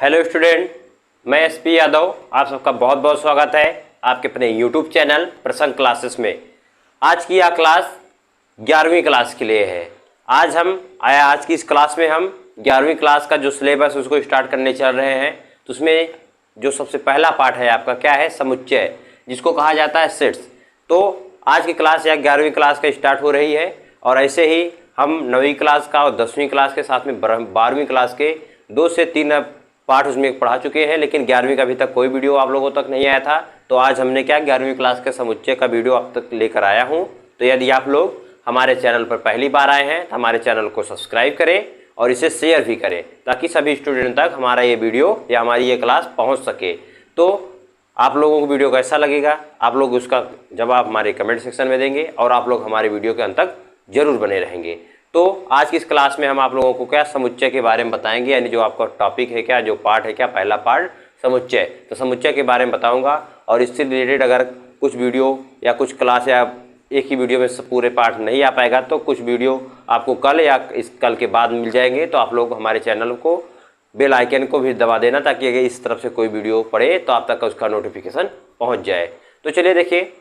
Hello student, मैं SP Yadav. आप सबका बहुत बहुत स्वागत है आपके अपने यूट्यूब चैनल प्रसंग क्लासेस में। आज की यह क्लास 11वीं क्लास के लिए है। आज की इस क्लास में हम 11वीं क्लास का जो सिलेबस उसको स्टार्ट करने चल रहे हैं। तो उसमें जो सबसे पहला पार्ट है आपका क्या है, समुच्चय, जिसको कहा जाता है सेट्स। तो आज की क्लास या 11वीं क्लास का स्टार्ट हो रही है और ऐसे ही हम 9वीं क्लास का और 10वीं क्लास के साथ में 12वीं क्लास के 2 से 3 पार्ट उसमें पढ़ा चुके हैं, लेकिन 11वीं का अभी तक कोई वीडियो आप लोगों तक नहीं आया था। तो आज हमने क्या 11वीं क्लास के समुच्चय का वीडियो अब तक लेकर आया हूं। तो यदि आप लोग हमारे चैनल पर पहली बार आए हैं तो हमारे चैनल को सब्सक्राइब करें और इसे शेयर भी करें ताकि सभी स्टूडेंट तक हमारा ये वीडियो या हमारी ये क्लास पहुँच सके। तो आप लोगों को वीडियो कैसा लगेगा, आप लोग उसका जवाब हमारे कमेंट सेक्शन में देंगे और आप लोग हमारे वीडियो के अंत तक जरूर बने रहेंगे। तो आज की इस क्लास में हम आप लोगों को क्या समुच्चय के बारे में बताएंगे, यानी जो आपका टॉपिक है क्या, जो पार्ट है क्या, पहला पार्ट समुच्चय। तो समुच्चय के बारे में बताऊंगा और इससे रिलेटेड अगर कुछ वीडियो या कुछ क्लास या एक ही वीडियो में पूरे पार्ट नहीं आ पाएगा तो कुछ वीडियो आपको कल या कल के बाद मिल जाएंगे। तो आप लोग हमारे चैनल को बेल आइकन को भी दबा देना ताकि अगर इस तरफ से कोई वीडियो पड़े तो आप तक उसका नोटिफिकेशन पहुँच जाए। तो चलिए देखिए,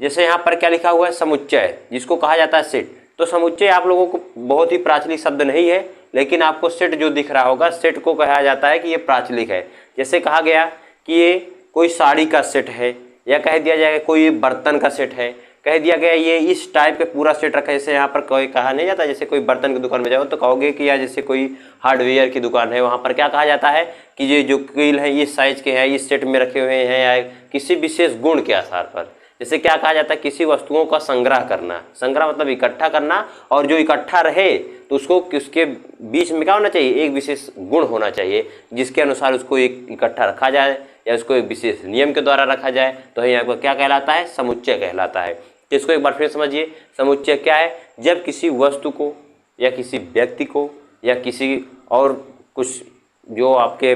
जैसे यहाँ पर क्या लिखा हुआ है, समुच्चय, जिसको कहा जाता है सेट। तो समुच्चय आप लोगों को बहुत ही प्राचलिक शब्द नहीं है, लेकिन आपको सेट जो दिख रहा होगा, सेट को कहा जाता है कि ये प्राचलिक है। जैसे कहा गया कि ये कोई साड़ी का सेट है, या कह दिया जाएगा कोई बर्तन का सेट है, कह दिया गया ये इस टाइप का पूरा सेट रखा है। जैसे यहाँ पर कोई कहा नहीं जाता, जैसे कोई बर्तन की दुकान में जाओ तो कहोगे कि या जैसे कोई हार्डवेयर की दुकान है, वहाँ पर क्या कहा जाता है कि ये जो कील है इस साइज के हैं, इस सेट में रखे हुए हैं, या किसी विशेष गुण के आधार पर। जैसे क्या कहा जाता है, किसी वस्तुओं का संग्रह करना। संग्रह मतलब इकट्ठा करना, और जो इकट्ठा रहे तो उसको उसके बीच में क्या होना चाहिए, एक विशेष गुण होना चाहिए जिसके अनुसार उसको एक इकट्ठा रखा जाए या उसको एक विशेष नियम के द्वारा रखा जाए। तो यहाँ पर क्या कहलाता है, समुच्चय कहलाता है। तो इसको एक बार फिर समझिए, समुच्चय क्या है, जब किसी वस्तु को या किसी व्यक्ति को या किसी और कुछ जो आपके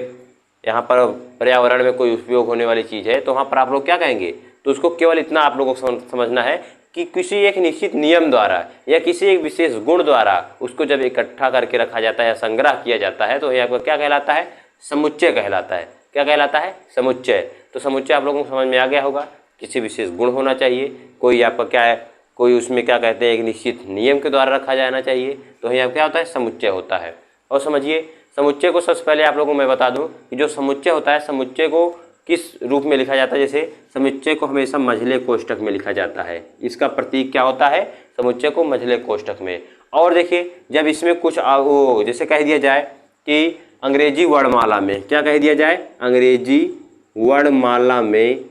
यहाँ पर पर्यावरण में कोई उपयोग होने वाली चीज़ है, तो वहाँ पर आप लोग क्या कहेंगे, तो उसको केवल इतना आप लोगों को समझना है कि किसी एक निश्चित नियम द्वारा या किसी एक विशेष गुण द्वारा उसको जब इकट्ठा करके रखा जाता है या संग्रह किया जाता है तो यहाँ पर क्या कहलाता है, समुच्चय कहलाता है। क्या कहलाता है, समुच्चय। तो समुच्चय आप लोगों को समझ में आ गया होगा, किसी विशेष गुण होना चाहिए, कोई आपका क्या है, कोई उसमें क्या कहते हैं एक निश्चित नियम के द्वारा रखा जाना चाहिए। तो यहाँ क्या होता है, समुच्चय होता है। और समझिए, समुच्चय को सबसे पहले आप लोगों को मैं बता दूँ कि जो समुच्चय होता है, समुच्चय को किस रूप में लिखा जाता है। जैसे समुच्चय को हमेशा मझले कोष्ठक में लिखा जाता है। इसका प्रतीक क्या होता है, समुच्चय को मझले कोष्ठक में। और देखिए, जब इसमें कुछ जैसे कह दिया जाए कि अंग्रेजी वर्णमाला में, क्या कह दिया जाए, अंग्रेजी वर्णमाला में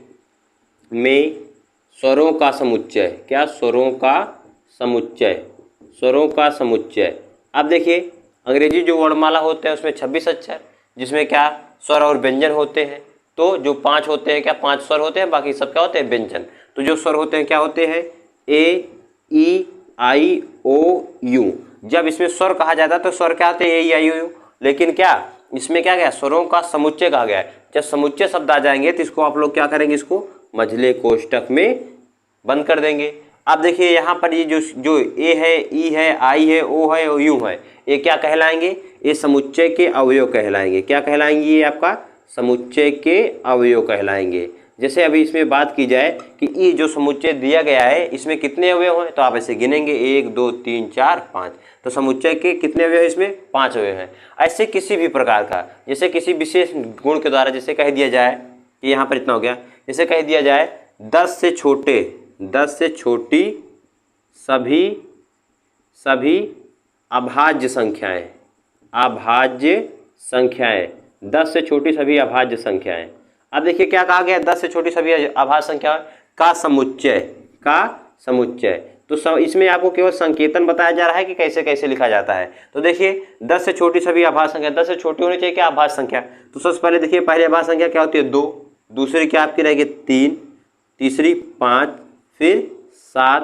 स्वरों का समुच्चय, क्या, स्वरों का समुच्चय, स्वरों का समुच्चय। अब देखिए, अंग्रेजी जो वर्णमाला होते हैं उसमें 26 अक्षर, जिसमें क्या स्वर और व्यंजन होते हैं। तो जो 5 होते हैं, क्या 5 स्वर होते हैं, बाकी सब क्या होते हैं, व्यंजन। तो जो स्वर होते हैं क्या होते हैं, ए, ई, आई, ओ, यू। जब इसमें स्वर कहा जाता है तो स्वर क्या होते हैं, ए, ई, आई, ओ, यू। लेकिन क्या इसमें क्या गया, स्वरों का समुच्चय कहा गया है। जब समुच्चय शब्द आ जाएंगे तो इसको आप लोग क्या करेंगे, इसको मझले कोष्ठक में बंद कर देंगे। अब देखिए यहाँ पर ये जो ए है, ई है, आई है, ओ है और यू है, ये क्या कहलाएंगे, ये समुच्चय के अवयव कहलाएंगे। क्या कहलाएंगे, ये आपका समुच्चय के अवयव कहलाएंगे। जैसे अभी इसमें बात की जाए कि ये जो समुच्चय दिया गया है इसमें कितने अवयव हैं, तो आप ऐसे गिनेंगे 1 2 3 4 5। तो समुच्चय के कितने अवयव हैं, इसमें 5 अवयव हैं। ऐसे किसी भी प्रकार का, जैसे किसी विशेष गुण के द्वारा, जैसे कह दिया जाए कि यहाँ पर इतना हो गया, जैसे कह दिया जाए 10 से छोटी सभी अभाज्य संख्याएं, 10 से छोटी सभी अभाज्य संख्याएं। अब देखिए क्या कहा गया, 10 से छोटी सभी अभाज्य संख्या का समुच्चय। तो इसमें आपको केवल संकेतन बताया जा रहा है कि कैसे कैसे लिखा जाता है। तो देखिए 10 से छोटी सभी अभाज्य संख्या, 10 से छोटी होनी चाहिए क्या, अभाज्य संख्या। तो सबसे पहले देखिए, पहली अभाज्य संख्या क्या होती है, 2, दूसरी क्या आपकी रहेगी 3, तीसरी 5, फिर 7,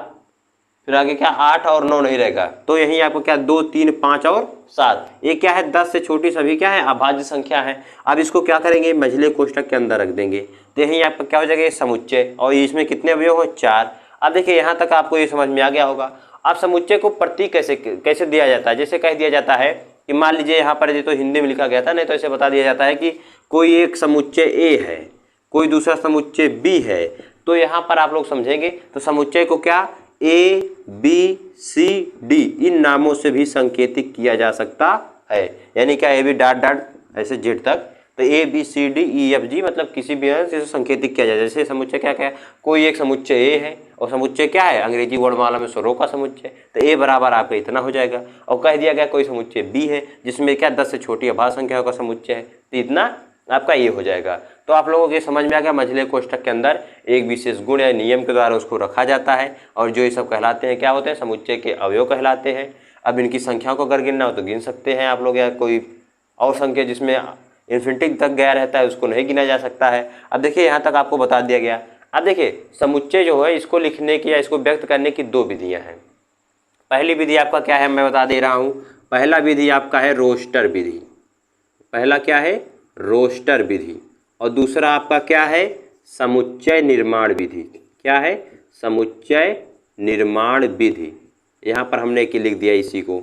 फिर आगे क्या 8 और 9 नहीं रहेगा। तो यही आपको क्या 2 3 5 और 7, ये क्या है, 10 से छोटी सभी क्या है, अभाज्य संख्या है। अब इसको क्या करेंगे, मझले कोष्ठक के अंदर रख देंगे। तो यही आपका क्या हो जाएगा, ये समुच्चय। और इसमें कितने अवयव हैं, 4। अब देखिए यहाँ तक आपको ये समझ में आ गया होगा। अब समुच्चय को प्रतीक कैसे दिया जाता है। जैसे कह दिया जाता है कि मान लीजिए यहाँ पर ये तो हिंदी में लिखा गया था, नहीं तो ऐसे बता दिया जाता है कि कोई एक समुच्चय ए है, कोई दूसरा समुच्चय बी है। तो यहाँ पर आप लोग समझेंगे तो समुच्चय को क्या ए बी सी डी इन नामों से भी संकेतित किया जा सकता है। यानी क्या ए बी डॉट डॉट ऐसे जेड तक, तो A B C D E F G मतलब किसी भी से संकेतित किया जाए। जैसे समुच्चय क्या क्या है, कोई एक समुच्चय ए है और समुच्चय क्या है अंग्रेजी वर्णमाला में स्वरों का समुच्चय, तो ए बराबर आपका इतना हो जाएगा। और कह दिया गया कोई समुच्चय बी है जिसमें क्या 10 से छोटी अभाज्य संख्याओं का समुच्चय है, तो इतना आपका ये हो जाएगा। तो आप लोगों के समझ में आ गया मंझले कोष्ठक के अंदर एक विशेष गुण या नियम के द्वारा उसको रखा जाता है और जो ये सब कहलाते हैं क्या होते हैं, समुच्चय के अवयव कहलाते हैं। अब इनकी संख्याओं को अगर गिनना हो तो गिन सकते हैं आप लोग, या कोई और संख्या जिसमें इन्फिनिटी तक गया रहता है उसको नहीं गिना जा सकता है। अब देखिए यहाँ तक आपको बता दिया गया। अब देखिए समुच्चय जो है इसको लिखने की या इसको व्यक्त करने की दो विधियाँ हैं। पहली विधि आपका क्या है मैं बता दे रहा हूँ। पहला विधि आपका है रोस्टर विधि, पहला क्या है रोस्टर विधि, और दूसरा आपका क्या है समुच्चय निर्माण विधि। क्या है समुच्चय निर्माण विधि। यहाँ पर हमने एक लिख दिया इसी को।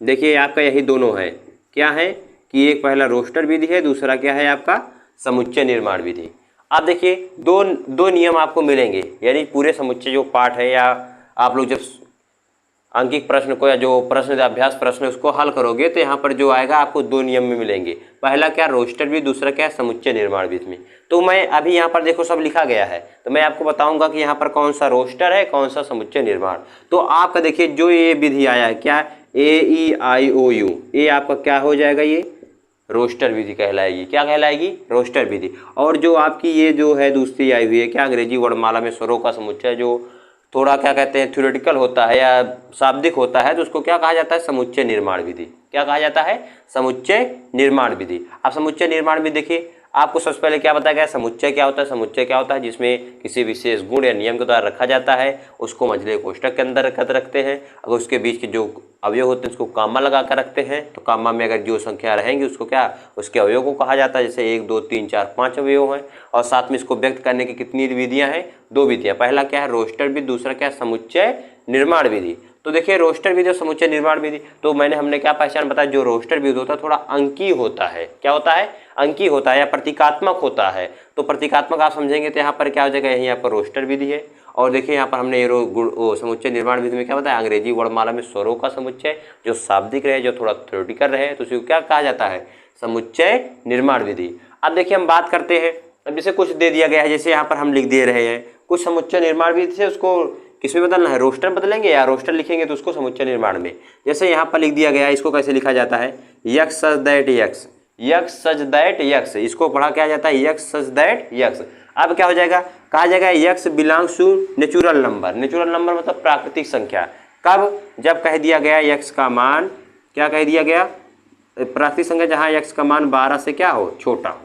देखिए आपका यही दोनों है, क्या है कि एक पहला रोस्टर विधि है, दूसरा क्या है आपका समुच्चय निर्माण विधि। आप देखिए दो नियम आपको मिलेंगे, यानी पूरे समुच्चय जो पाठ है या आप लोग जब अंकिक प्रश्न को या जो प्रश्न अभ्यास प्रश्न है उसको हल करोगे तो यहाँ पर जो आएगा आपको दो नियम में मिलेंगे। पहला क्या रोस्टर विधि, दूसरा क्या समुच्चय निर्माण विधि में। तो मैं अभी यहाँ पर देखो सब लिखा गया है, तो मैं आपको बताऊंगा कि यहाँ पर कौन सा रोस्टर है कौन सा समुच्चय निर्माण। तो आपका देखिए जो ये विधि आया है क्या ए ई आई ओ यू, ये आपका क्या हो जाएगा ये रोस्टर विधि कहलाएगी। क्या कहलाएगी रोस्टर विधि। और जो आपकी ये जो है दूसरी आई हुई है क्या अंग्रेजी वर्णमाला में स्वरों का समुच्चय, जो थोड़ा क्या कहते हैं थ्योरेटिकल होता है या शाब्दिक होता है, तो उसको क्या कहा जाता है समुच्चय निर्माण विधि। क्या कहा जाता है समुच्चय निर्माण विधि। अब समुच्चय निर्माण विधि देखिए आपको सबसे पहले क्या बताया गया समुच्चय क्या होता है। समुच्चय क्या होता है जिसमें किसी विशेष गुण या नियम के द्वारा रखा जाता है, उसको मंझले कोष्ठक के अंदर रखते हैं। अगर उसके बीच के जो अवयव होते हैं उसको कामा लगा कर रखते हैं, तो कामा में अगर जो संख्या रहेंगी उसको क्या उसके अवयव को कहा जाता है। जैसे 1 2 3 4 5 अवयव हैं, और साथ में इसको व्यक्त करने की कितनी विधियां हैं दो विधियां। पहला क्या है रोस्टर विधि, दूसरा क्या है समुच्चय निर्माण विधि। तो देखिए रोस्टर विधि और समुच्चय निर्माण विधि, तो हमने क्या पहचान बताया, जो रोस्टर विधि होता है थोड़ा अंकीय होता है। क्या होता है अंकीय होता है या प्रतीकात्मक होता है। तो प्रतीकात्मक आप समझेंगे तो यहाँ पर क्या हो जाएगा, यहीं यहाँ पर रोस्टर विधि है। और देखिए यहाँ पर हमने समुच्चय निर्माण विधि में क्या बताया अंग्रेजी वर्णमाला में स्वरों का समुच्चय जो शाब्दिक रहे जो थोड़ा थ्योरेटिकल रहे, तो उसको क्या कहा जाता है समुच्चय निर्माण विधि। अब देखिए हम बात करते हैं, अब जैसे कुछ दे दिया गया है, जैसे यहाँ पर हम लिख दे रहे हैं कुछ समुच्चय निर्माण विधि से उसको किसमें बदलना है रोस्टर बदलेंगे या रोस्टर लिखेंगे तो उसको समुच्चय निर्माण में। जैसे यहाँ पर लिख दिया गया है, इसको कैसे लिखा जाता है x such that x, x such that x, इसको पढ़ा क्या जाता है यक्स सच दैट यक्स। अब क्या हो जाएगा कहा जाएगा x belongs to natural number. Natural number मतलब प्राकृतिक संख्या। कब जब कह दिया गया यक्स का मान, क्या कह दिया गया प्राकृतिक संख्या जहाँ यक्स का मान 12 से क्या हो छोटा हो।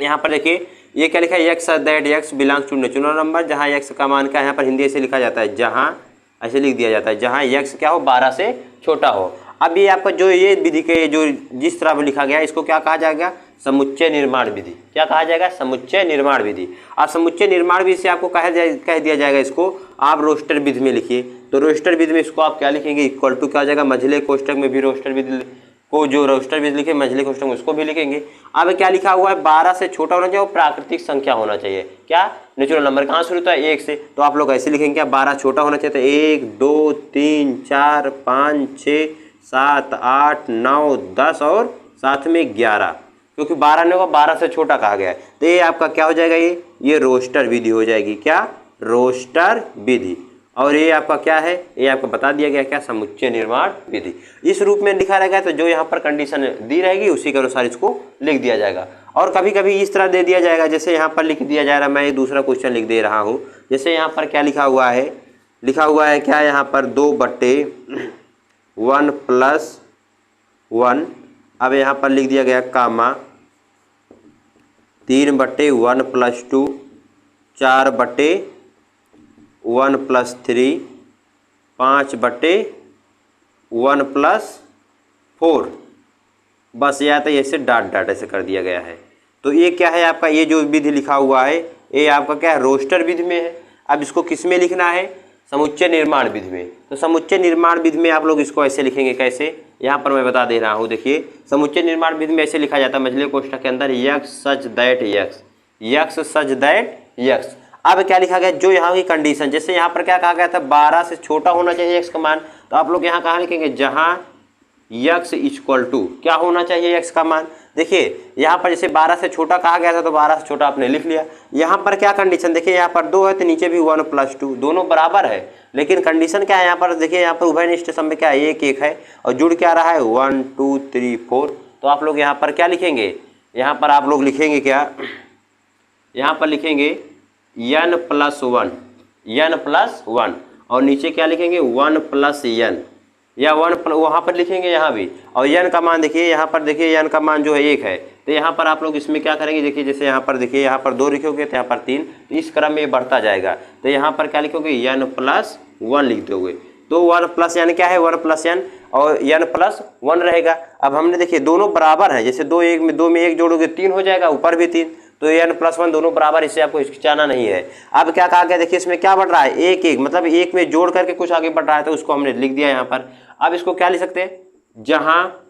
यहाँ पर देखिए ये क्या लिखा है x that x belongs to natural number, जहाँ यक्स का मान का यहाँ पर हिंदी ऐसे लिखा जाता है, जहाँ ऐसे लिख दिया जाता है जहाँ यक्स क्या हो 12 से छोटा हो। अब ये आपका जो ये विधि के जो जिस तरह लिखा गया इसको क्या कहा जाएगा समुच्चय निर्माण विधि। क्या कहा जाएगा समुच्चय निर्माण विधि। अब समुच्चय निर्माण विधि से आपको कह दिया जाएगा इसको आप रोस्टर विधि में लिखिए। तो रोस्टर विधि में इसको आप क्या लिखेंगे इक्वल टू क्या हो जाएगा मंझले कोष्ठक में भी रोस्टर विधि को जो रोस्टर विधि लिखे मंझले कोष्ठक में उसको भी लिखेंगे। अब क्या लिखा हुआ है 12 से छोटा होना चाहिए, वो प्राकृतिक संख्या होना चाहिए। क्या नेचुरल नंबर कहाँ शुरू होता है 1 से, तो आप लोग ऐसे लिखेंगे क्या 12 छोटा होना चाहिए, तो 1 2 3 4 5 6 7 8 9 10 और साथ में 11, क्योंकि 12 ने को 12 से छोटा कहा गया है। तो ये आपका क्या हो जाएगा ये रोस्टर विधि हो जाएगी। क्या रोस्टर विधि। और ये आपका क्या है ये आपको बता दिया गया क्या समुच्चय निर्माण विधि। इस रूप में लिखा रहेगा, तो जो यहाँ पर कंडीशन दी रहेगी उसी के अनुसार इसको लिख दिया जाएगा। और कभी कभी इस तरह दे दिया जाएगा, जैसे यहाँ पर लिख दिया जा रहा है, मैं ये दूसरा क्वेश्चन लिख दे रहा हूँ। जैसे यहाँ पर क्या लिखा हुआ है क्या यहाँ पर 2/1 + 1। अब यहाँ पर लिख दिया गया कामा 3/1 + 2, 4/1 + 3, 5/1 + 4। बस या तो ऐसे डॉट ऐसे कर दिया गया है। तो ये क्या है आपका ये जो विधि लिखा हुआ है ये आपका क्या है रोस्टर विधि में है। अब इसको किस में लिखना है समुच्चय निर्माण विधि में। तो समुच्चय निर्माण विधि में आप लोग इसको ऐसे लिखेंगे कैसे यहाँ पर मैं बता दे रहा हूँ। देखिए समुच्चय निर्माण विधि में ऐसे लिखा जाता है मझले कोष्ठक के अंदर x such that x, x such that x. अब क्या लिखा गया, जो यहाँ की कंडीशन, जैसे यहाँ पर क्या कहा गया था 12 से छोटा होना चाहिए x का मान, तो आप लोग यहाँ कहाँ लिखेंगे, जहाँ यक्स इक्वल टू क्या होना चाहिए x का मान। देखिए यहाँ पर जैसे 12 से छोटा कहा गया था तो 12 से छोटा आपने लिख लिया। यहाँ पर क्या कंडीशन, देखिए यहाँ पर 2 है तो नीचे भी 1 + 2 दोनों बराबर है, लेकिन कंडीशन क्या है यहाँ पर, देखिए यहाँ पर उभयनिष्ठ सम में क्या है 1 1 है और जुड़ क्या रहा है 1 2 3 4। तो आप लोग यहाँ पर क्या लिखेंगे, यहाँ पर आप लोग लिखेंगे क्या, यहाँ पर लिखेंगे n+1, n+1 और नीचे क्या लिखेंगे 1 + n या 1 वहाँ पर लिखेंगे यहाँ भी। और n का मान देखिए यहाँ पर, देखिए n का मान जो है 1 है, तो यहाँ पर आप लोग इसमें क्या करेंगे, देखिए जैसे यहाँ पर देखिए यहाँ पर 2 लिखोगे तो यहाँ पर 3, तो इस क्रम में ये बढ़ता जाएगा। तो यहाँ पर क्या लिखोगे n+1 लिख दोगे, तो 1 + n क्या है 1 + n और n+1 रहेगा। अब हमने देखिए दोनों बराबर हैं, जैसे 2 में 1 जोड़ोगे 3 हो जाएगा, ऊपर भी 3, तो n+1 दोनों बराबर, इससे आपको हिचकिचाना नहीं है। अब क्या कहा गया, देखिए इसमें क्या बढ़ रहा है 1 1, मतलब 1 में जोड़ करके कुछ आगे बढ़ रहा है, तो उसको हमने लिख दिया यहाँ पर। अब इसको क्या लिख सकते हैं, जहाँ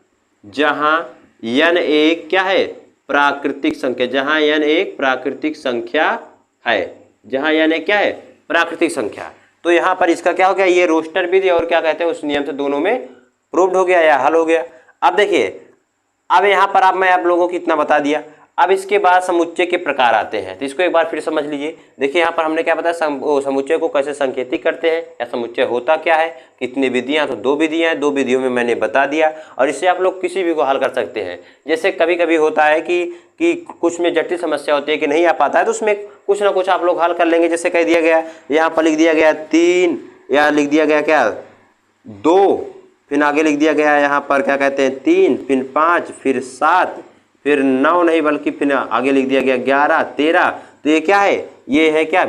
n एक क्या है प्राकृतिक संख्या, जहाँ n एक प्राकृतिक संख्या है, जहाँ n एक क्या है प्राकृतिक संख्या, तो यहाँ पर इसका क्या हो गया, ये रोस्टर विधि और क्या कहते हैं उस नियम से दोनों में प्रूव्ड हो गया या हल हो गया। अब देखिए अब यहाँ पर मैं आप लोगों को इतना बता दिया। अब इसके बाद समुच्चय के प्रकार आते हैं, तो इसको एक बार फिर समझ लीजिए। देखिए यहाँ पर हमने क्या बताया, समुच्चय को कैसे संकेतित करते हैं या समुच्चय होता क्या है, कितनी विधियाँ, तो 2 विधियाँ हैं, 2 विधियों में मैंने बता दिया और इससे आप लोग किसी भी को हल कर सकते हैं। जैसे कभी कभी होता है कि कुछ में जटिल समस्या होती है कि नहीं आ पाता है, तो उसमें कुछ ना कुछ आप लोग हल कर लेंगे। जैसे कह दिया गया यहाँ पर लिख दिया गया 3 या लिख दिया गया क्या 2, फिर आगे लिख दिया गया यहाँ पर क्या कहते हैं 3, फिर 5, फिर 7, फिर 9 नहीं बल्कि फिर आगे लिख दिया गया 11 13। तो ये क्या है, ये है क्या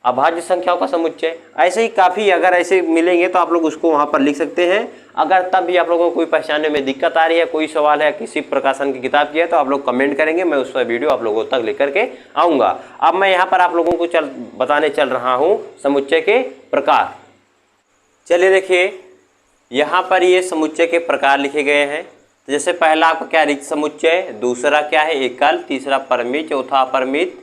अभाज्य संख्याओं का समुच्चय। ऐसे ही काफ़ी अगर ऐसे मिलेंगे तो आप लोग उसको वहाँ पर लिख सकते हैं। अगर तब भी आप लोगों को कोई पहचानने में दिक्कत आ रही है, कोई सवाल है किसी प्रकाशन की किताब की है, तो आप लोग कमेंट करेंगे, मैं उस पर वीडियो आप लोगों तक लेकर के आऊँगा। अब मैं यहाँ पर आप लोगों को बताने चल रहा हूँ समुच्चय के प्रकार। चलिए देखिए यहाँ पर ये समुच्चय के प्रकार लिखे गए हैं। तो जैसे पहला आपका क्या रिक्त समुच्चय, दूसरा क्या है एकल, तीसरा परिमित, चौथा अपरिमित,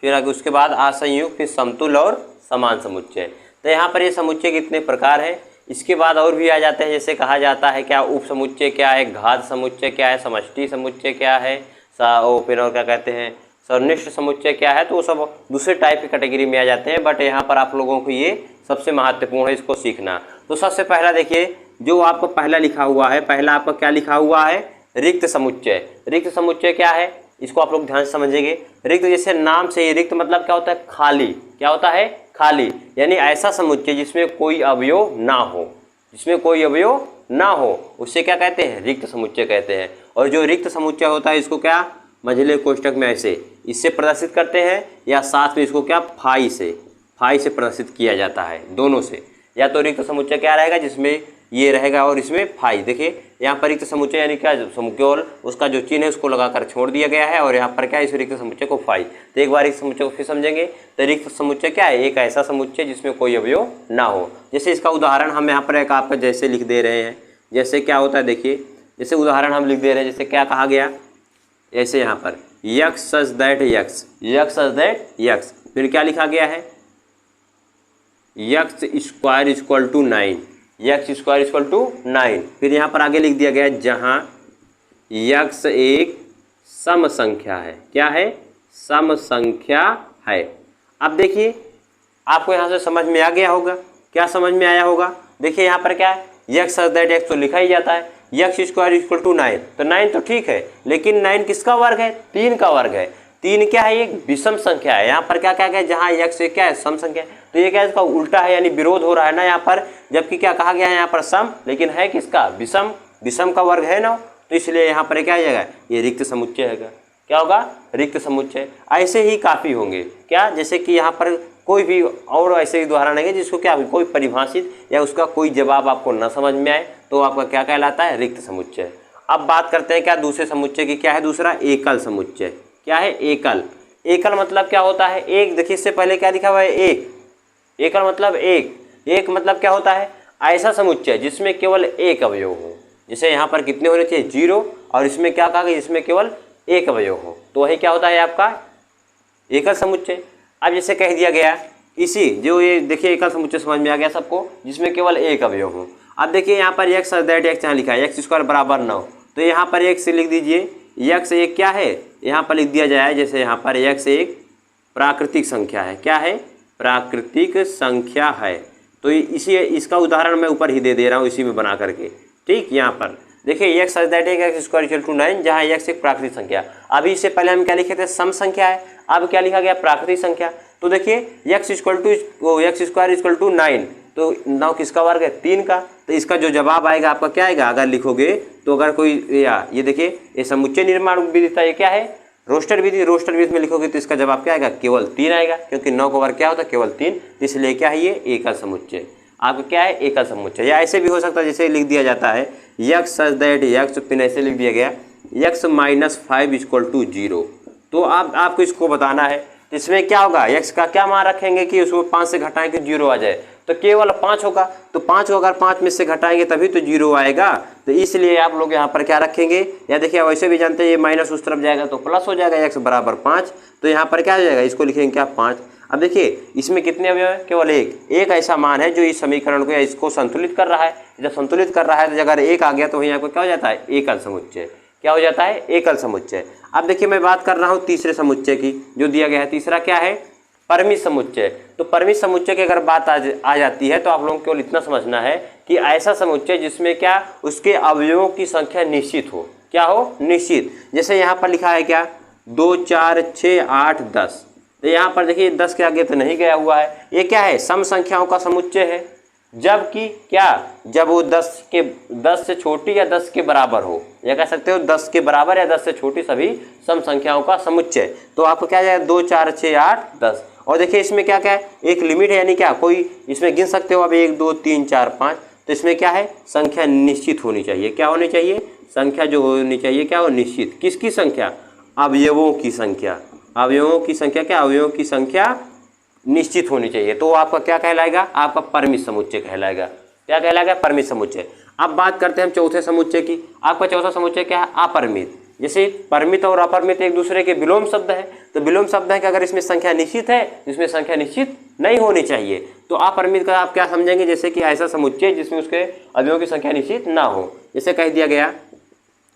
फिर आगे उसके बाद असंयुक्त, फिर समतुल और समान समुच्चय। तो यहाँ पर ये समुच्चय कितने प्रकार हैं। इसके बाद और भी आ जाते हैं, जैसे कहा जाता है क्या उप समुच्चय क्या है, घात समुच्चय क्या है, समष्टि समुच्चय क्या है, फिर और क्या कहते हैं सर्वनिष्ठ समुच्चय क्या है, तो वो सब दूसरे टाइप की कैटेगरी में आ जाते हैं। बट यहाँ पर आप लोगों को ये सबसे महत्वपूर्ण है इसको सीखना। तो सबसे पहला देखिए जो आपको पहला लिखा हुआ है, पहला आपका क्या लिखा हुआ है रिक्त समुच्चय। रिक्त समुच्चय क्या है इसको आप लोग ध्यान से समझेंगे। रिक्त जैसे नाम से ही, रिक्त मतलब क्या होता है खाली, क्या होता है खाली, यानी ऐसा समुच्चय जिसमें कोई अवयव ना हो, जिसमें कोई अवयव ना हो उससे क्या कहते हैं रिक्त समुच्चय कहते हैं। और जो रिक्त समुच्चय होता है इसको क्या मझले कोष्ठक में ऐसे इससे प्रदर्शित करते हैं या साथ में इसको क्या फाई से प्रदर्शित किया जाता है, दोनों से। या तो रिक्त समुच्चय क्या रहेगा जिसमें ये रहेगा और इसमें फाई, देखिए यहाँ पर रिक्त समुच्चय यानी क्या केवल उसका जो चिन्ह है उसको लगाकर छोड़ दिया गया है और यहाँ पर क्या इस रिक्त समुच्चय को फाई। तो एक बार रिक्त समुच्चय को फिर समझेंगे। तो रिक्त समुच्चय क्या है, एक ऐसा समुच्चय जिसमें कोई अवयव ना हो। जैसे इसका उदाहरण हम यहाँ पर एक आपका जैसे लिख दे रहे हैं, जैसे क्या होता है देखिए, जैसे उदाहरण हम लिख दे रहे हैं, जैसे क्या कहा गया, ऐसे यहाँ पर x such that x, x such that x, फिर क्या लिखा गया है x square equal to 9, x square equal to 9। फिर यहाँ पर आगे लिख दिया गया जहाँ यक्स एक सम संख्या है, क्या है सम संख्या है। अब देखिए आपको यहाँ से समझ में आ गया होगा, क्या समझ में आया होगा। देखिए यहाँ पर क्या है यक्स सच दैट यक्स तो लिखा ही जाता है, यक्स स्क्वायर इक्वल टू 9, तो 9 तो ठीक है, लेकिन 9 किसका वर्ग है 3 का वर्ग है। 3 क्या है एक विषम संख्या है। यहाँ पर क्या क्या है जहाँ यक्स एक क्या है सम संख्या है, तो ये क्या है इसका उल्टा है, यानी विरोध हो रहा है ना यहाँ पर, जबकि क्या कहा गया है यहाँ पर सम, लेकिन है किसका विषम, विषम का वर्ग है ना, तो इसलिए यहाँ पर क्या आ जाएगा ये रिक्त समुच्चय है। क्या होगा रिक्त समुच्चय। ऐसे ही काफ़ी होंगे क्या, जैसे कि यहाँ पर कोई भी और ऐसे ही उदाहरण है जिसको क्या कोई परिभाषित या उसका कोई जवाब आपको न समझ में आए तो आपका क्या कहलाता है रिक्त समुच्चय। अब बात करते हैं क्या दूसरे समुच्चय की, क्या है दूसरा एकल समुच्चय। क्या है एकल, एकल मतलब क्या होता है एक, देखिए इससे पहले क्या लिखा हुआ है एक, एकल मतलब एक, एक मतलब क्या होता है ऐसा समुच्चय जिसमें केवल एक अवयव हो, जैसे यहाँ पर कितने होने चाहिए 0, और इसमें क्या कहा गया इसमें केवल एक अवयव हो, तो वही क्या होता है आपका एकल समुच्चय। अब जैसे कह दिया गया इसी जो ये देखिए एकल समुच्चय समझ में आ गया सबको, जिसमें केवल एक अवयव हो। अब देखिए यहाँ पर x दैट x यहाँ लिखा है x स्क्वायर बराबर 9, तो यहाँ पर x लिख दीजिए, x एक क्या है यहाँ पर लिख दिया जाए, जैसे यहाँ पर x एक प्राकृतिक संख्या है। क्या है? प्राकृतिक संख्या है। तो इसी इसका उदाहरण मैं ऊपर ही दे रहा हूँ इसी में बना करके। ठीक, यहाँ पर देखिए x that x square equal to 9, जहाँ x एक प्राकृतिक संख्या। अभी इससे पहले हम क्या लिखे थे सम संख्या है, अब क्या लिखा गया प्राकृतिक संख्या। तो देखिए x स्क्वायर इक्वल टू 9, तो 9 किसका वर्ग है 3 का, तो इसका जो जवाब आएगा आपका क्या आएगा अगर लिखोगे तो, अगर कोई ये देखिए ये समुच्चय निर्माण विधि था, ये क्या है रोस्टर विधि। रोस्टर विधि में लिखोगे तो इसका जवाब क्या आएगा केवल 3 आएगा, क्योंकि 9 का वर्ग क्या होता है केवल 3, इसलिए क्या है ये एकल समुच्चय। आपका क्या है एकल समुच्चय। या ऐसे भी हो सकता है जैसे लिख दिया जाता है x दैट x, फिर ऐसे लिख दिया गया x माइनस 5 इक्वल टू 0। तो आपको इसको बताना है, तो इसमें क्या होगा x का क्या मान रखेंगे कि उसको 5 से घटाएं कि 0 आ जाए, तो केवल 5 होगा। तो 5 को अगर 5 में से घटाएंगे तभी तो 0 आएगा, तो इसलिए आप लोग यहाँ पर क्या रखेंगे, या देखिए वैसे भी जानते हैं ये माइनस उस तरफ जाएगा तो प्लस हो जाएगा, x बराबर 5, तो यहाँ पर क्या हो जाएगा इसको लिखेंगे क्या 5। अब देखिए इसमें कितने अवयव है केवल एक ऐसा मान है जो इस समीकरण को या इसको संतुलित कर रहा है। जब संतुलित कर रहा है तो अगर एक आ गया तो वहीं आपको क्या हो जाता है एकल समुच्चय। क्या हो जाता है एकल समुच्चय। अब देखिए मैं बात कर रहा हूँ तीसरे समुच्चय की, जो दिया गया है तीसरा क्या है परिमित समुच्चय। तो परिमित समुच्चय की अगर बात आ जाती है तो आप लोगों को केवल इतना समझना है कि ऐसा समुच्चय जिसमें क्या उसके अवयवों की संख्या निश्चित हो। क्या हो निश्चित। जैसे यहाँ पर लिखा है क्या 2 4 6 8 10, तो यहाँ पर देखिए 10 के आगे तो नहीं गया हुआ है, ये क्या है सम संख्याओं का समुच्चय है। जबकि क्या जब वो 10 से छोटी या 10 के बराबर हो, या कह सकते हो 10 के बराबर या 10 से छोटी सभी सम संख्याओं का समुच्चय, तो आपको क्या जाएगा 2 4 6 8 10। और देखिए इसमें क्या क्या है एक लिमिट है, यानी क्या कोई इसमें गिन सकते हो अब 1 2 3 4 5, तो इसमें क्या है संख्या निश्चित होनी चाहिए। क्या होनी चाहिए संख्या जो होनी चाहिए क्या हो निश्चित। किसकी संख्या अवयवों की संख्या। अवयवों की संख्या क्या अवयवों की संख्या निश्चित होनी चाहिए, तो आपका क्या कहलाएगा आपका परिमित समुच्चय कहलाएगा। क्या कहलाएगा परिमित समुच्चय। अब बात करते हैं हम चौथे समुच्चय की। आपका चौथा समुच्चय क्या है अपरिमित। जैसे परिमित और अपरिमित एक दूसरे के विलोम शब्द है, तो विलोम शब्द है कि अगर इसमें संख्या निश्चित है इसमें संख्या निश्चित नहीं होनी चाहिए। तो अपरिमित का आप क्या समझेंगे, जैसे कि ऐसा समुच्चय जिसमें उसके अवयवों की संख्या निश्चित ना हो। जैसे कह दिया गया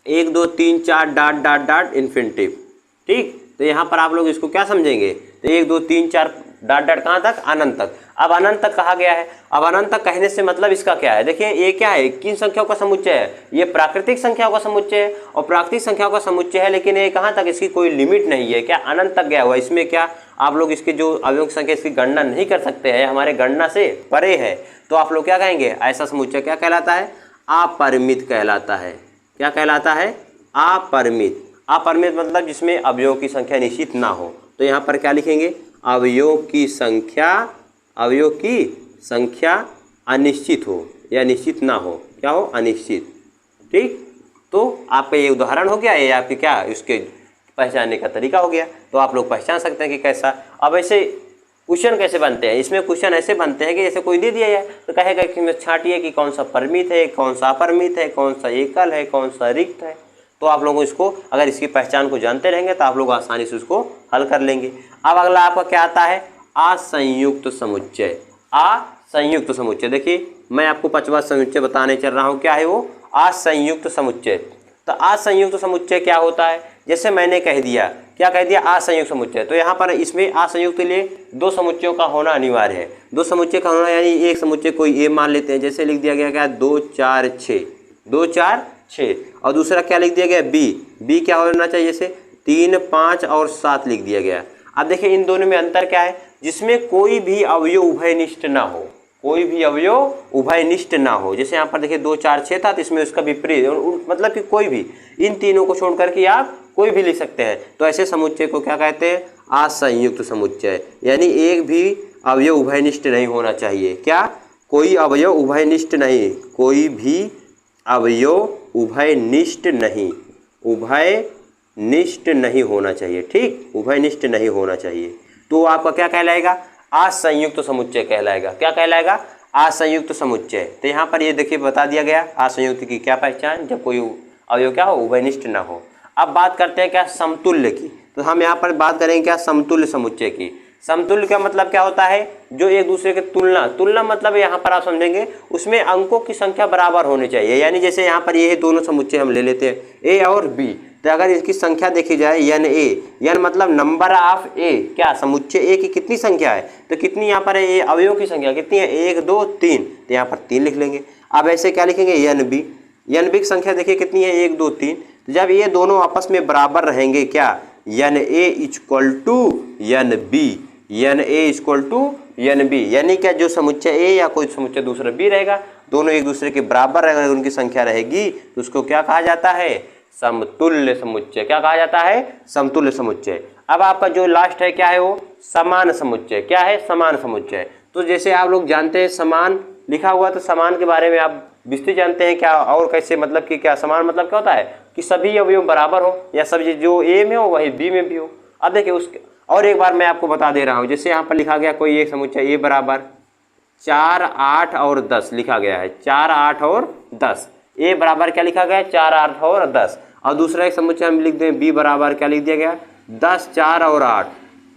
1 2 3 4 डॉट डॉट डॉट इन्फिनिटिव। ठीक, तो यहाँ पर आप लोग इसको क्या समझेंगे, तो 1 2 3 4 डॉट डॉट कहाँ तक अनंत तक। अब अनंत तक कहा गया है, अब अनंत तक कहने से मतलब इसका क्या है, देखिए ये क्या है किन संख्याओं का समुच्चय है, ये प्राकृतिक संख्याओं का समुच्चय है और प्राकृतिक संख्याओं का समुच्चय है, लेकिन ये कहाँ तक इसकी कोई लिमिट नहीं है। क्या अनंत तक गया हुआ, इसमें क्या आप लोग इसके जो अवयवों की संख्या इसकी गणना नहीं कर सकते हैं, हमारे गणना से परे है, तो आप लोग क्या कहेंगे ऐसा समुच्चय क्या कहलाता है अपरिमित कहलाता है। क्या कहलाता है अपरिमित। अपरिमित मतलब जिसमें अवयवों की संख्या निश्चित ना हो। तो यहाँ पर क्या लिखेंगे अवयवों की संख्या अनिश्चित हो या निश्चित ना हो। क्या हो अनिश्चित। ठीक, तो आपका ये उदाहरण हो गया, ये आपके क्या इसके पहचानने का तरीका हो गया। तो आप लोग पहचान सकते हैं कि कैसा। अब ऐसे क्वेश्चन कैसे बनते हैं, इसमें क्वेश्चन ऐसे बनते हैं कि जैसे कोई दे दिया जाए तो कहेगा कि इसमें छांटिए कि कौन सा परिमित है कौन सा अपरिमित है कौन सा एकल है कौन सा रिक्त है। तो आप लोगों इसको अगर इसकी पहचान को जानते रहेंगे तो आप लोग आसानी से उसको हल कर लेंगे। अब अगला आपका क्या आता है असंयुक्त समुच्चय। असंयुक्त समुच्चय, देखिए मैं आपको 5वां समुच्चय बताने चल रहा हूँ। क्या है वो असंयुक्त समुच्चय। तो असंयुक्त समुच्चय क्या होता है, जैसे मैंने कह दिया क्या कह दिया असंयुक्त समुच्चय। तो यहाँ पर इसमें असंयुक्त के लिए 2 समुच्चयों का होना अनिवार्य है। 2 समुच्चय का होना यानी एक समुच्चय कोई ए मान लेते हैं, जैसे लिख दिया गया क्या 2 4 6 2 4 6, और दूसरा क्या लिख दिया गया बी क्या होना चाहिए, जैसे 3 5 और 7 लिख दिया गया। अब देखिए इन दोनों में अंतर क्या है, जिसमें कोई भी अवयव उभयनिष्ठ ना हो, कोई भी अवयव उभयनिष्ठ ना हो। जैसे यहाँ पर देखिए 2 4 6 था, तो इसमें उसका विपरीत मतलब कि कोई भी इन तीनों को छोड़ करके आप कोई भी लिख सकते हैं। तो ऐसे समुच्चय को क्या कहते हैं असंयुक्त समुच्चय, यानी एक भी अवयव उभयनिष्ठ नहीं होना चाहिए। क्या कोई अवयव उभयनिष्ठ नहीं, कोई भी अवयव उभयनिष्ठ नहीं होना चाहिए। ठीक, उभयनिष्ठ नहीं होना चाहिए। तो आपका क्या कहलाएगा असंयुक्त समुच्चय कहलाएगा। क्या कहलाएगा असंयुक्त समुच्चय। तो यहाँ पर ये देखिए बता दिया गया असंयुक्त की क्या पहचान, जब कोई अवयव क्या हो, उभयनिष्ठ ना हो। अब बात करते हैं क्या समतुल्य की। तो हम यहाँ पर बात करेंगे क्या, समतुल्य समुच्चय की। समतुल्य का मतलब क्या होता है, जो एक दूसरे के तुलना मतलब यहाँ पर आप समझेंगे उसमें अंकों की संख्या बराबर होनी चाहिए। यानी जैसे यहाँ पर ये दोनों समुच्चय हम ले लेते हैं ए और बी, तो अगर इसकी संख्या देखी जाए एन ए, एन मतलब नंबर ऑफ ए, क्या समुच्चय ए की कितनी संख्या है, तो कितनी यहाँ पर है, ए अवयवों की संख्या कितनी है, 1 2 3, तो यहाँ पर 3 लिख लेंगे। अब ऐसे क्या लिखेंगे, एन बी की संख्या देखिए कितनी है, 1 2 3। तो जब ये दोनों आपस में बराबर रहेंगे क्या, N A equal to N B, N A equal to N B, यानी क्या जो समुच्चय ए या कोई समुच्चय दूसरा बी रहेगा, दोनों एक दूसरे के बराबर रहेगा, उनकी संख्या रहेगी, तो उसको क्या कहा जाता है, समतुल्य समुच्चय। क्या कहा जाता है, समतुल्य समुच्चय। अब आपका जो लास्ट है क्या है, वो समान समुच्चय। क्या है, समान समुच्चय। तो जैसे आप लोग जानते हैं समान लिखा हुआ, तो समान के बारे में आप विस्तृत जानते हैं क्या, और कैसे, मतलब कि क्या समान मतलब क्या होता है कि सभी अवयव बराबर हो, या सभी जो ए में हो वही बी में भी हो। अब देखिए उसके और एक बार मैं आपको बता दे रहा हूँ, जैसे यहाँ पर लिखा गया कोई एक समुच्चय ए बराबर 4 8 और 10 लिखा गया है, 4 8 और 10, ए बराबर क्या लिखा गया है, 4 8 और 10। और दूसरा एक समुच्चय हम लिख दें बी बराबर क्या लिख दिया गया, 10 4 और 8,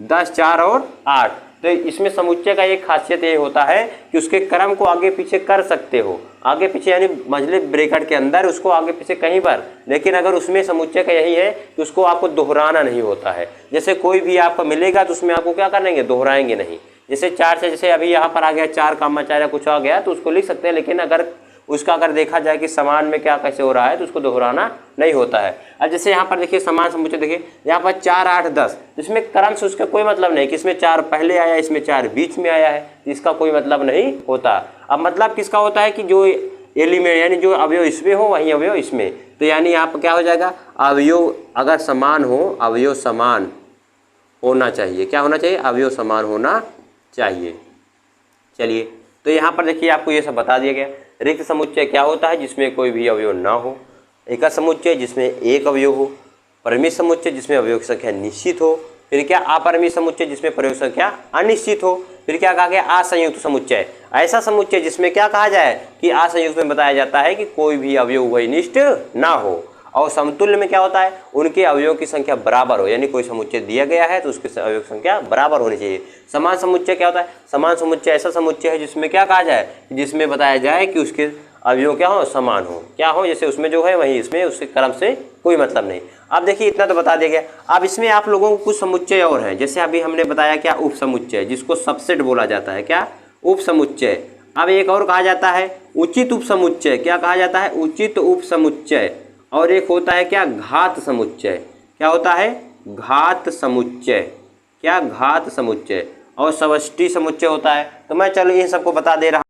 10 4 और 8। तो इसमें समुच्चय का एक खासियत ये होता है कि उसके क्रम को आगे पीछे कर सकते हो, आगे पीछे यानी मझले ब्रैकेट के अंदर उसको आगे पीछे कहीं पर, लेकिन अगर उसमें समुच्चय का यही है कि उसको आपको दोहराना नहीं होता है। जैसे कोई भी आपको मिलेगा तो उसमें आपको क्या करेंगे, दोहराएंगे नहीं। जैसे 4 से, जैसे अभी यहाँ पर आ गया 4 कामा 4 या कुछ आ गया तो उसको लिख सकते हैं, लेकिन अगर उसका अगर देखा जाए कि समान में क्या कैसे हो रहा है तो उसको दोहराना नहीं होता है। अब जैसे यहाँ पर देखिए समान समुच्चय, देखिए यहाँ पर 4 8 10, इसमें क्रम से उसका कोई मतलब नहीं कि इसमें 4 पहले आया, इसमें 4 बीच में आया है, इसका कोई मतलब नहीं होता। अब मतलब किसका होता है कि जो एलिमेंट यानी जो अवयव इसमें हो वही अवयव इसमें, तो यानी आप क्या हो जाएगा, अवयव अगर समान हो, अवयव समान होना चाहिए। क्या होना चाहिए, अवयव समान होना चाहिए। चलिए, तो यहाँ पर देखिए आपको ये सब बता दिया गया। रिक्त समुच्चय क्या होता है, जिसमें कोई भी अवयव ना हो। एकल समुच्चय जिसमें एक अवयव हो। परिमित समुच्चय जिसमें अवयव की संख्या निश्चित हो। फिर क्या, अपरिमित समुच्चय जिसमें प्रयोग संख्या अनिश्चित हो। फिर क्या कहा गया, असंयुक्त समुच्चय, ऐसा समुच्चय जिसमें क्या कहा जाए कि असंयुक्त में बताया जाता है कि कोई भी अवयव उभयनिष्ठ ना हो। और समतुल्य में क्या होता है, उनके अवयवों की संख्या बराबर हो, यानी कोई समुच्चय दिया गया है तो उसकी अवयव की संख्या बराबर होनी चाहिए। समान समुच्चय क्या होता है, समान समुच्चय ऐसा समुच्चय है जिसमें क्या कहा जाए, जिसमें बताया जाए कि उसके अवयव क्या हो, समान हो। क्या हो, जैसे उसमें जो है वही इसमें, उसके क्रम से कोई मतलब नहीं। अब देखिए इतना तो बता दिया गया। अब इसमें आप लोगों को कुछ समुच्चय और हैं, जैसे अभी हमने बताया क्या, उप समुच्चय, जिसको सबसेट बोला जाता है। क्या, उप समुच्चय। अब एक और कहा जाता है उचित उप समुच्चय। क्या कहा जाता है, उचित उप समुच्चय। और एक होता है क्या, घात समुच्चय। क्या होता है, घात समुच्चय। क्या, घात समुच्चय। और समष्टि समुच्चय होता है। तो मैं चलो इन सबको बता दे रहा